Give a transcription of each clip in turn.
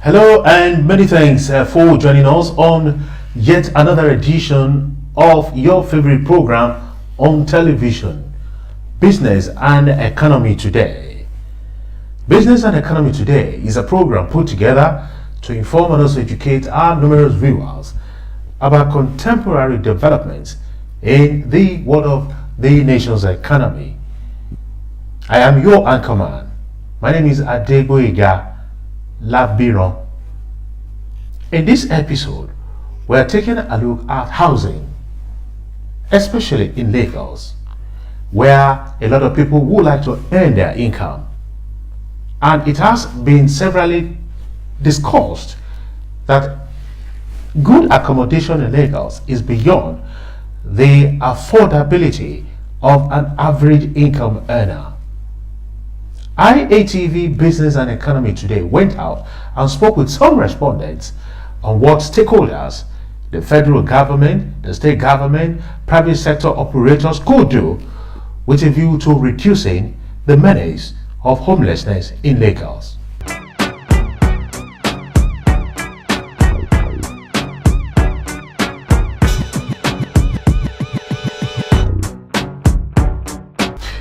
Hello and many thanks for joining us on yet another edition of your favorite program on television, Business and Economy Today. Business and Economy Today is a program put together to inform and also educate our numerous viewers about contemporary developments in the world of the nation's economy. I am your anchorman. My name is Adegboyega Labiron. In this episode, we are taking a look at housing, especially in Lagos, where a lot of people would like to earn their income. And it has been severally discussed that good accommodation in Lagos is beyond the affordability of an average income earner. IATV Business and Economy Today went out and spoke with some respondents on what stakeholders, the federal government, the state government, private sector operators could do with a view to reducing the menace of homelessness in Lagos.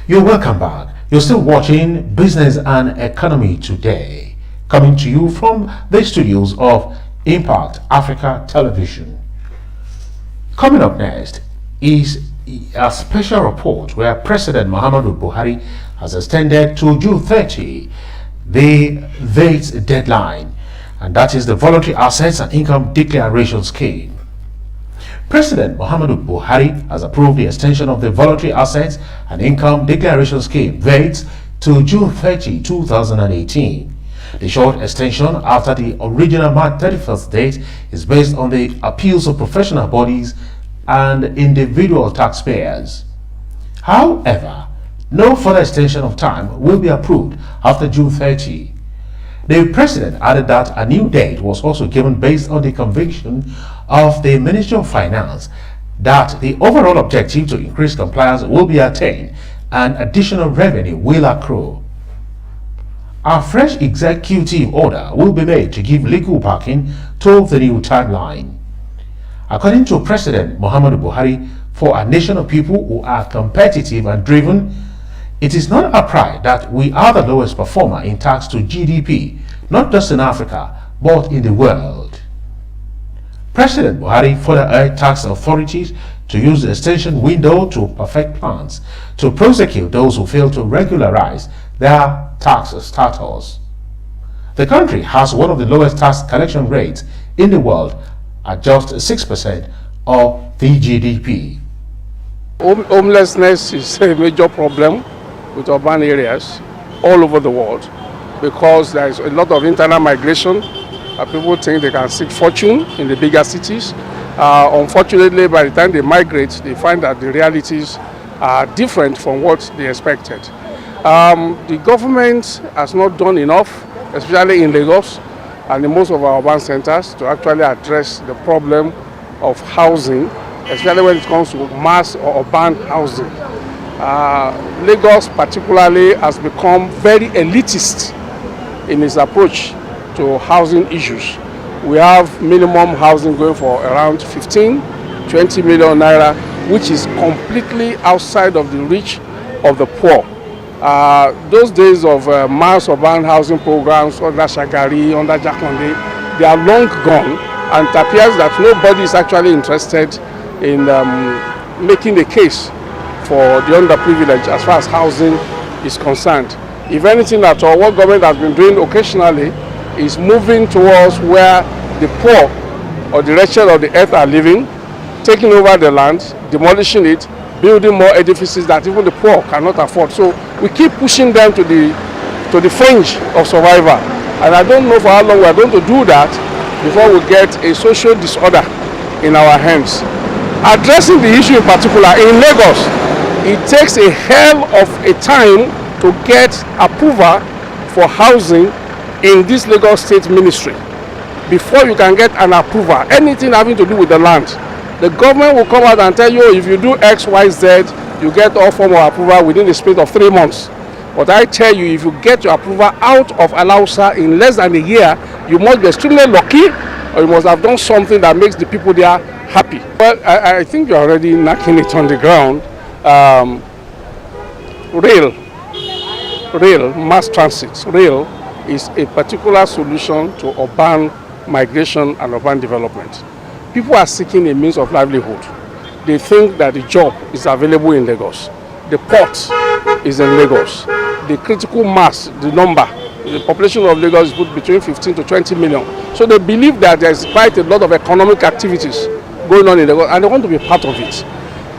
You're welcome back. You're still watching Business and Economy Today, coming to you from the studios of Impact Africa Television. Coming up next is a special report where President Muhammadu Buhari has extended to June 30 the VAT deadline, and that is the Voluntary Assets and Income Declaration Scheme. President Muhammadu Buhari has approved the extension of the Voluntary Assets and Income Declaration Scheme (VAT) to June 30, 2018. The short extension after the original March 31st date is based on the appeals of professional bodies and individual taxpayers. However, no further extension of time will be approved after June 30. The President added that a new date was also given based on the conviction of the Ministry of Finance that the overall objective to increase compliance will be attained and additional revenue will accrue. A fresh executive order will be made to give legal backing to the new timeline. According to President Muhammadu Buhari, for a nation of people who are competitive and driven, it is not a pride that we are the lowest performer in tax to GDP, not just in Africa, but in the world. President Buhari further urged tax authorities to use the extension window to perfect plans to prosecute those who fail to regularize their tax status. The country has one of the lowest tax collection rates in the world at just 6% of the GDP. Homelessness is a major problem with urban areas all over the world because there is a lot of internal migration. People think they can seek fortune in the bigger cities. Unfortunately, by the time they migrate, they find that the realities are different from what they expected. The government has not done enough, especially in Lagos and in most of our urban centers, to actually address the problem of housing, especially when it comes to mass or urban housing. Lagos particularly has become very elitist in its approach to housing issues. We have minimum housing going for around 15, 20 million naira, which is completely outside of the reach of the poor. Those days of mass urban housing programs under Shagari, under Jakonde, they are long gone, and it appears that nobody is actually interested in making a case for the underprivileged as far as housing is concerned. If anything at all, what government has been doing occasionally is moving towards where the poor or the wretched of the earth are living, taking over the land, demolishing it, building more edifices that even the poor cannot afford. So we keep pushing them to the fringe of survival. And I don't know for how long we are going to do that before we get a social disorder in our hands. Addressing the issue in particular in Lagos, it takes a hell of a time to get approval for housing in this Lagos State Ministry. Before you can get an approval, anything having to do with the land, the government will come out and tell you, if you do X, Y, Z, you get all form of approval within the space of 3 months. But I tell you, if you get your approval out of Alausa in less than a year, you must be extremely lucky, or you must have done something that makes the people there happy. Well, I think you're already knocking it on the ground. Rail, mass transit, rail is a particular solution to urban migration and urban development. People are seeking a means of livelihood. They think that the job is available in Lagos. The port is in Lagos. The critical mass, the population of Lagos is put between 15 to 20 million. So they believe that there is quite a lot of economic activities going on in Lagos, and they want to be part of it.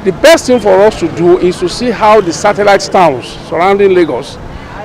The best thing for us to do is to see how the satellite towns surrounding Lagos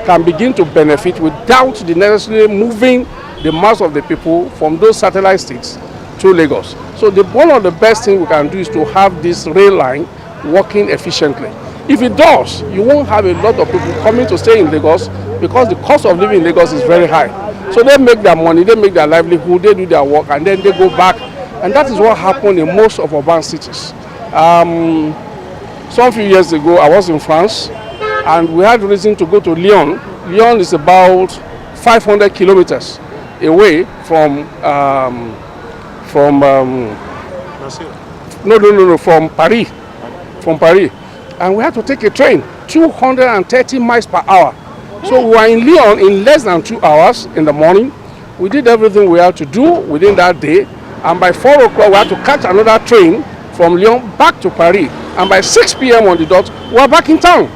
can begin to benefit without the necessarily moving the mass of the people from those satellite states to Lagos. So one of the best things we can do is to have this rail line working efficiently. If it does, you won't have a lot of people coming to stay in Lagos because the cost of living in Lagos is very high. So they make their money, they make their livelihood, they do their work, and then they go back. And that is what happened in most of urban cities. Some few years ago, I was in France, and we had reason to go to Lyon. Lyon is about 500 kilometers away from Paris. From Paris. And we had to take a train, 230 miles per hour. So we were in Lyon in less than 2 hours in the morning. We did everything we had to do within that day. And by 4 o'clock, we had to catch another train from Lyon back to Paris. And by 6 p.m. on the dot, we were back in town.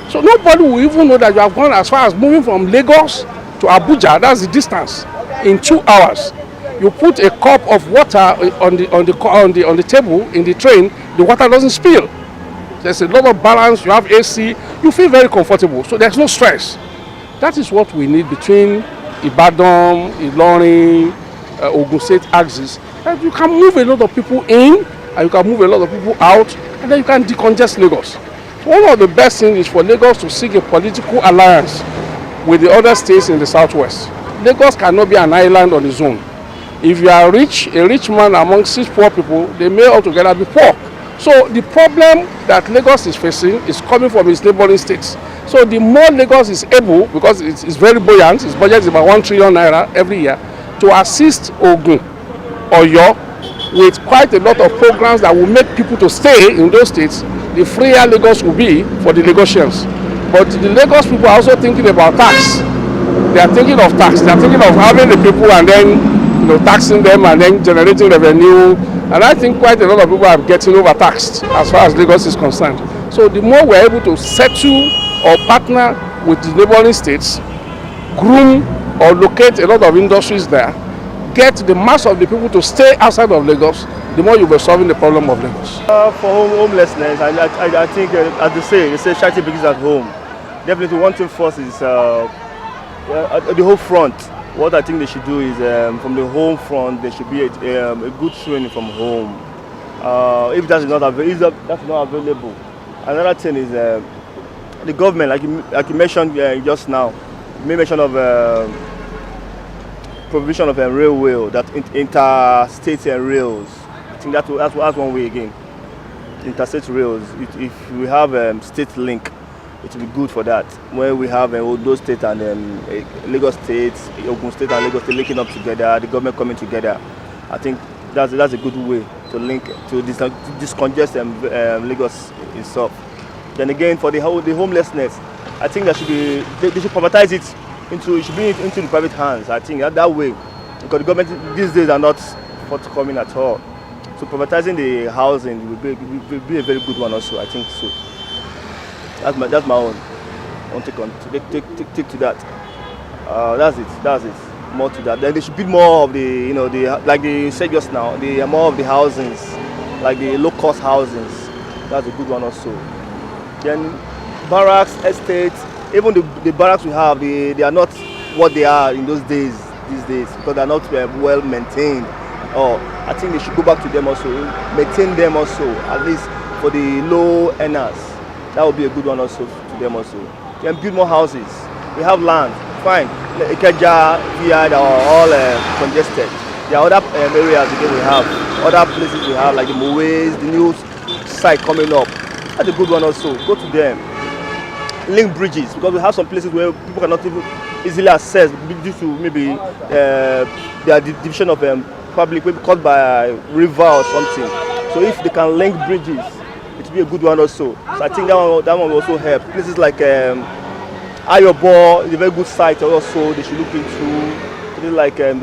So nobody will even know that you have gone as far as moving from Lagos to Abuja. That's the distance in 2 hours. You put a cup of water on the table in the train, the water doesn't spill. There's a lot of balance, you have AC, you feel very comfortable, so there's no stress. That is what we need between Ibadan, Ilorin, Ogun State axis. And you can move a lot of people in, and you can move a lot of people out, and then you can decongest Lagos. One of the best things is for Lagos to seek a political alliance with the other states in the southwest. Lagos cannot be an island on its own. If you are rich, a rich man among 6 poor people, they may altogether be poor. So the problem that Lagos is facing is coming from its neighboring states. So the more Lagos is able, because it's very buoyant, its budget is about 1 trillion naira every year, to assist Ogun, Oyo, with quite a lot of programs that will make people to stay in those states, the freer Lagos will be for the Lagosians. But the Lagos people are also thinking about tax. They are thinking of tax. They are thinking of having the people and then taxing them and then generating revenue. And I think quite a lot of people are getting overtaxed as far as Lagos is concerned. So the more we're able to settle or partner with the neighboring states, groom or locate a lot of industries there, get the mass of the people to stay outside of Lagos, the more you'll be solving the problem of Lagos. For homelessness, I think, as they say charity begins at home. Definitely one thing first is the whole front. What I think they should do is from the home front, there should be a good training from home. If that's not available. Another thing is the government, like you mentioned just now, you made mention of provision of a railway, that interstate rails. I think that's one way again. Interstate rails. If we have state link, it will be good for that. Where we have Ondo State and Lagos State, Ogun State and Lagos State linking up together, the government coming together. I think that's a good way to link to discongest Lagos itself. Then again, for the homelessness, I think they should privatize it into the private hands. I think that way, because the government these days are not forthcoming at all. So privatizing the housing will be a very good one also. I think so. That's my own take on. Take to that. That's it. More to that. Then there should be more of the, like they said just now, more of the housings, like the low-cost housings. That's a good one also. Then barracks, estates, even the barracks we have, they are not what they are in these days, because they're not well maintained. I think they should go back to them also, maintain them also, at least for the low earners. That would be a good one also to them also. Then build more houses. We have land, fine. Ikeja, VI, they are all congested. There are other areas again we have, other places we have, like the Moways, the new site coming up. That's a good one also. Go to them. link bridges, because we have some places where people cannot even easily access due to maybe their division of public, maybe caused by a river or something. So if they can link bridges, it will be a good one also. So I think that one will also help. Places like Ayobo is a very good site also. They should look into places like the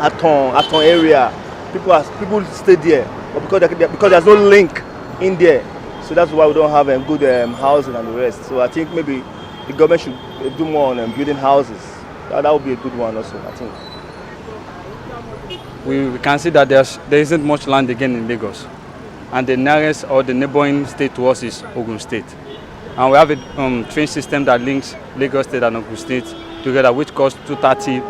Aton area. People stay there, but because there's no link in there, so that's why we don't have good housing and the rest. So I think maybe the government should do more on building houses. That would be a good one also, I think. We can see that there isn't much land again in Lagos, and the nearest or the neighboring state to us is Ogun State. And we have a train system that links Lagos State and Ogun State together, which costs 230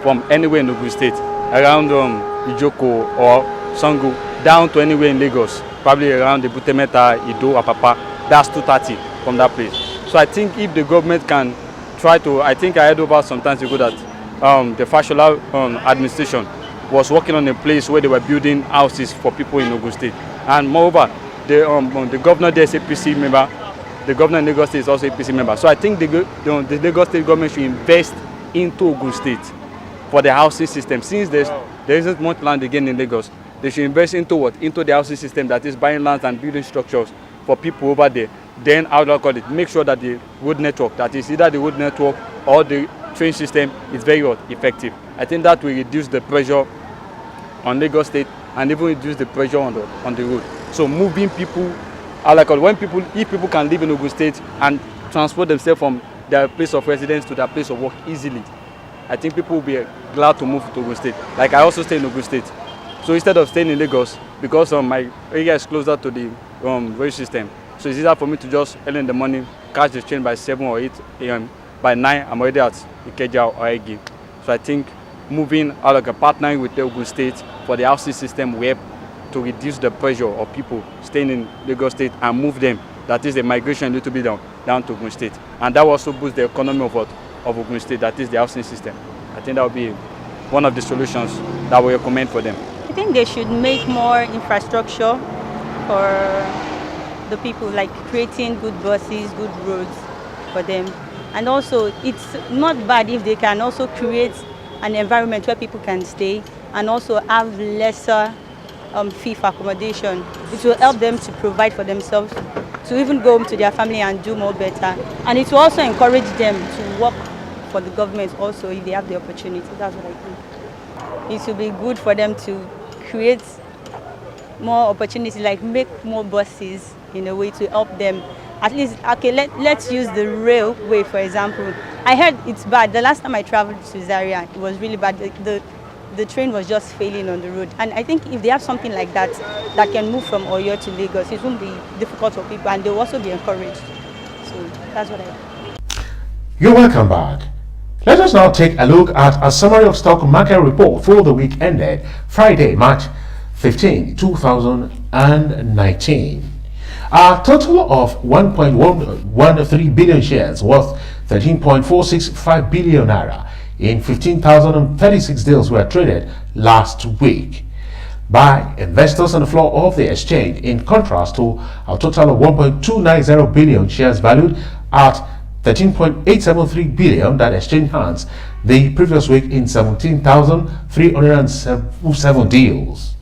from anywhere in Ogun State, around Ijoko or Sango, down to anywhere in Lagos, probably around the Butemeta, Ido, Apapa. That's 230 from that place. So I think if the government can try to, I think I heard over some time ago that the Fashola administration was working on a place where they were building houses for people in Ogun State. And moreover, the governor there is APC member. The governor in Lagos State is also APC member. So I think the Lagos State government should invest into Ogun State for the housing system. Since there isn't much land again in Lagos, they should invest into what? Into the housing system, that is buying lands and building structures for people over there. Then how do I call it? Make sure that the road network, that is either the road network or the train system, is very effective. I think that will reduce the pressure on Lagos State and even reduce the pressure on the road. So moving people, if people can live in Ogun State and transport themselves from their place of residence to their place of work easily, I think people will be glad to move to Ogun State. Like I also stay in Ogun State. So instead of staying in Lagos, because my area is closer to the rail system, so it's easier for me to just early in the morning, catch the train by 7 or 8 a.m. By 9, I'm already at Ikeja or Egi. So I think moving out, like partnering with the Ogun State for the housing system will help to reduce the pressure of people staying in Lagos State and move them, that is the migration a little bit down to Ogun State. And that will also boost the economy of Ogun State, that is the housing system. I think that will be one of the solutions that we recommend for them. I think they should make more infrastructure for the people, like creating good buses, good roads for them. And also, it's not bad if they can also create an environment where people can stay and also have lesser fee for accommodation. It will help them to provide for themselves, to even go home to their family and do more better. And it will also encourage them to work for the government also if they have the opportunity. That's what I think. It will be good for them to create more opportunity, like make more buses in a way to help them. At least, okay, let's use the railway, for example. I heard it's bad. The last time I traveled to Zaria, it was really bad. The train was just failing on the road. And I think if they have something like that, that can move from Oyo to Lagos, it won't be difficult for people and they'll also be encouraged. So that's what I think. You're welcome back. Let us now take a look at a summary of stock market report for the week ended Friday, March 15, 2019. A total of 1.113 billion shares worth 13.465 billion naira in 15,036 deals were traded last week by investors on the floor of the exchange, in contrast to a total of 1.290 billion shares valued at 13.873 billion that exchanged hands the previous week in 17,307 deals.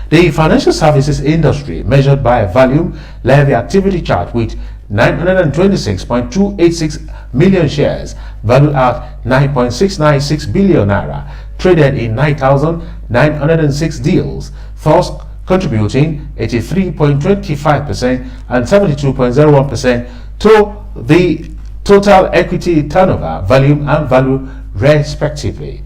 The financial services industry, measured by volume, led the activity chart with 926.286 million shares valued at 9.696 billion naira, traded in 9,906 deals, thus contributing 83.25% and 72.01% to the total equity turnover, volume and value respectively.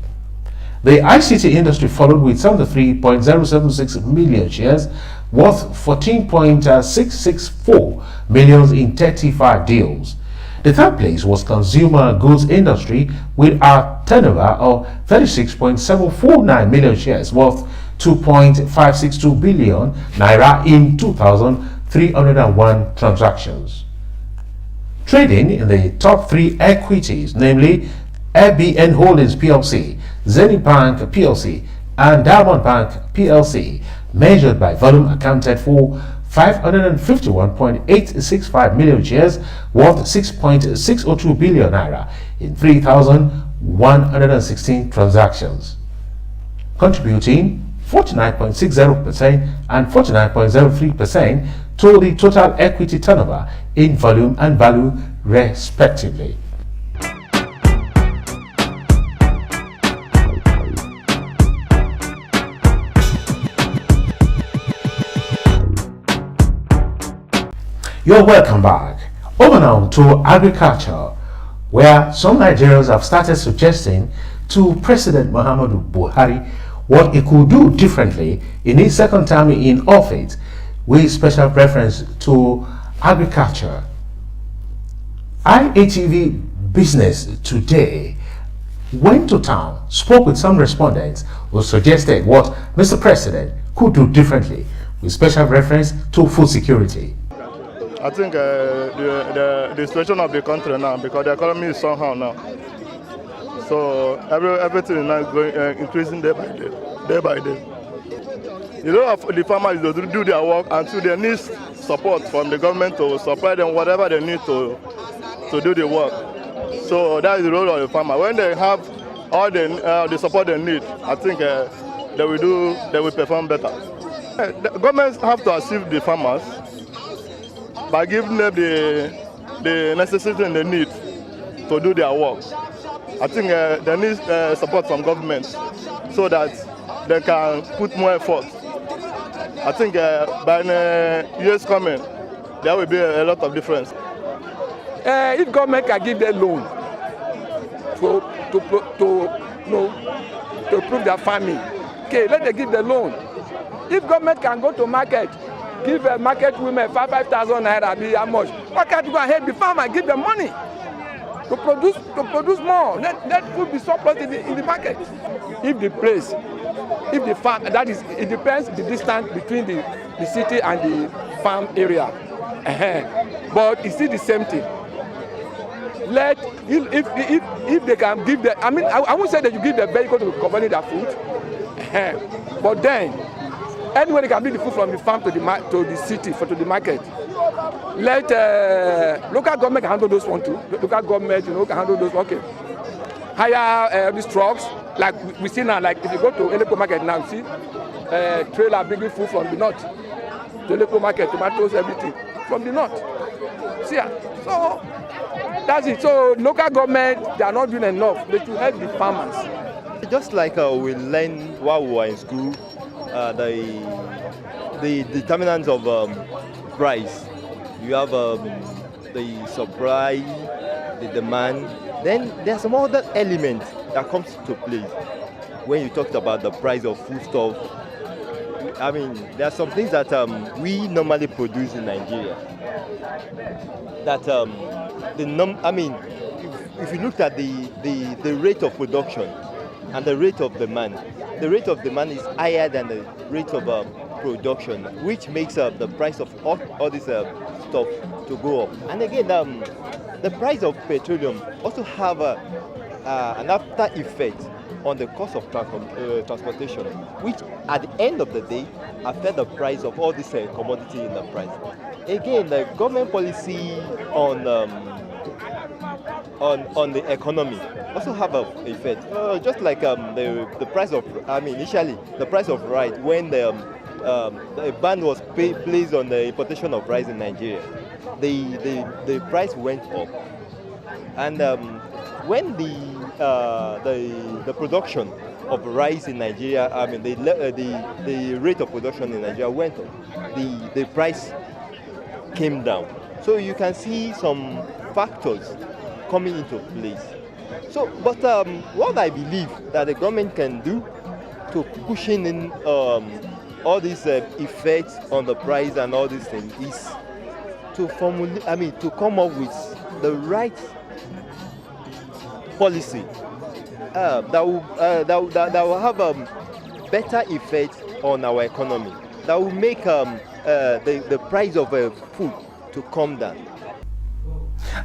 The ICT industry followed with 73.076 million shares worth 14.664 million in 35 deals. The third place was consumer goods industry with a turnover of 36.749 million shares worth 2.562 billion naira in 2,301 transactions. Trading in the top three equities, namely ABN Holdings PLC, Zenith Bank PLC, and Diamond Bank PLC, measured by volume, accounted for 551.865 million shares worth 6.602 billion naira in 3,116 transactions, contributing 49.60% and 49.03% to the total equity turnover in volume and value respectively. You're welcome back. Over now to agriculture, where some Nigerians have started suggesting to President Muhammadu Buhari what he could do differently in his second term in office, with special preference to agriculture. IATV Business Today went to town, spoke with some respondents who suggested what Mr. President could do differently, with special reference to food security. I think the situation of the country now, because the economy is somehow now. So everything is now going increasing day by day, day by day. You know, the farmers do their work, and so they need support from the government to supply them whatever they need to do the work. So that is the role of the farmer. When they have all the support they need, I think they will perform better. The governments have to assist the farmers by giving them the necessity and the need to do their work. I think they need support from government so that they can put more effort. I think by the years coming, there will be a lot of difference. If government can give them loan to improve their farming, okay, let them give the loan. If government can go to market, give market women 5,000 naira, be how much? Why can't you go ahead the farmer give them money to produce more? Let food be surplus in the market. If the farm, that is, it depends the distance between the city and the farm area. But it's still the same thing. If they can give the, I mean, I won't say that you give the vehicle to accompany their food, but then anyway they can bring the food from the farm to the city, to the market. Let local government handle those one too. Local government, can handle those. Okay. Hire these trucks, like we see now. Like if you go to Eleko market now, you see trailer bringing food from the north to Eleko market, tomatoes, everything from the north. See, so that's it. So local government, they are not doing enough. They should help the farmers. Just like we learned while we were in school, the determinants of price. You have the supply, the demand. Then there's some other element that comes to play when you talked about the price of foodstuff. I mean, there are some things that we normally produce in Nigeria. That if you look at the rate of production and the rate of demand is higher than the rate of production, which makes the price of all this stuff to go up. And again, the price of petroleum also have an after effect on the cost of transportation, which at the end of the day affect the price of all this commodity in the price. Again, the government policy on the economy also have an effect. Just like the price of, initially the price of rice, when the ban was placed on the importation of rice in Nigeria, the price went up, and when the production of rice in Nigeria, the rate of production in Nigeria went up, the price came down. So you can see some factors coming into place. So, but what I believe that the government can do to cushion in all these effects on the price and all these things is to to come up with the right policy that will have a better effect on our economy, that will make the price of food to come down.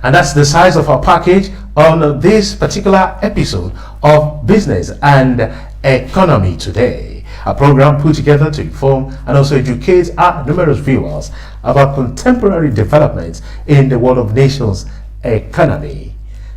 And that's the size of our package on this particular episode of Business and Economy Today. a program put together to inform and also educate our numerous viewers about contemporary developments in the world of nations economy.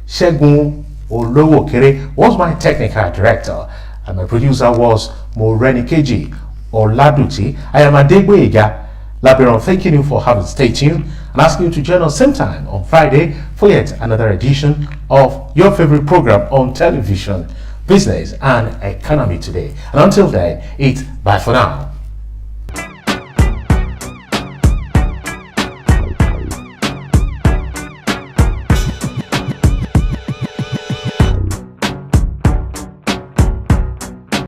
Segun Olowokere was my technical director, and my producer was Morenikeji Oladuti. I am Adegboyega Labiron, thanking you for having stayed tuned and asking you to join us same time on Friday for yet another edition of your favorite program on television, Business and Economy Today. And until then, it's bye for now.